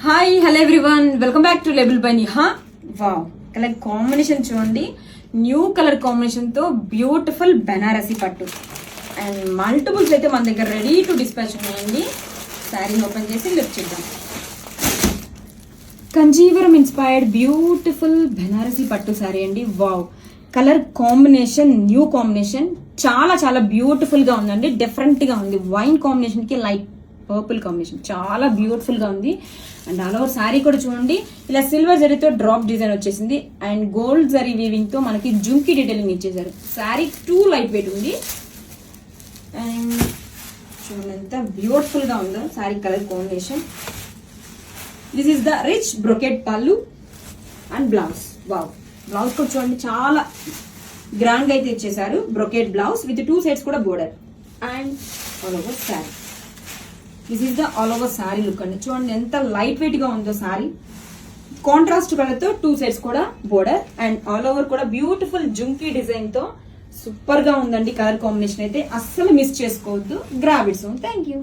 Hi hello everyone, welcome back to label by Niha. Wow, colour combination చూడండి. New colour combination తో beautiful Banarasi పట్టు and multiples అయితే మన దగ్గర రెడీ టు డిస్పాచ్ ఉన్నాయండి. శారీని ఓపెన్ చేసి లిఫ్ట్ చేద్దాం. కంజీవరం ఇన్స్పైర్డ్ బ్యూటిఫుల్ బెనారసీ పట్టు శారీ అండి. Wow, colour combination new combination చాలా చాలా బ్యూటిఫుల్ గా ఉందండి. డిఫరెంట్ గా ఉంది. వైన్ కాంబినేషన్ కి లైట్ పర్పుల్ కాంబినేషన్ చాలా బ్యూటిఫుల్ గా ఉంది. అండ్ ఆల్ ఓవర్ శారీ కూడా చూడండి, ఇలా సిల్వర్ జరీతో డ్రాప్ డిజైన్ వచ్చేసింది అండ్ గోల్డ్ జరీ వీవింగ్ తో మనకి జుంకీ డీటెయిలింగ్ ఇచ్చేసారు. శారీ టూ లైట్ వెయిట్ ఉంది అండ్ చూడండి ఎంత బ్యూటిఫుల్ గా ఉందో sari colour combination. This is the rich brocade pallu and blouse. Wow, blouse కూడా చూడండి చాలా గ్రాండ్ గా అయితే ఇచ్చేసారు. Brocade blouse with two sides కూడా border and all over sari. This is the all over sari look అండి. చూడండి ఎంత లైట్ వెయిట్ గా ఉందో శారీ. కాంట్రాస్ట్ కలర్ తో టూ సైడ్స్ కూడా బోర్డర్ అండ్ ఆల్ ఓవర్ కూడా బ్యూటిఫుల్ జుంకీ డిజైన్ తో సూపర్ గా ఉందండి. కలర్ కాంబినేషన్ అయితే అస్సలు మిస్ చేసుకోవద్దు. Grab it soon. Thank you.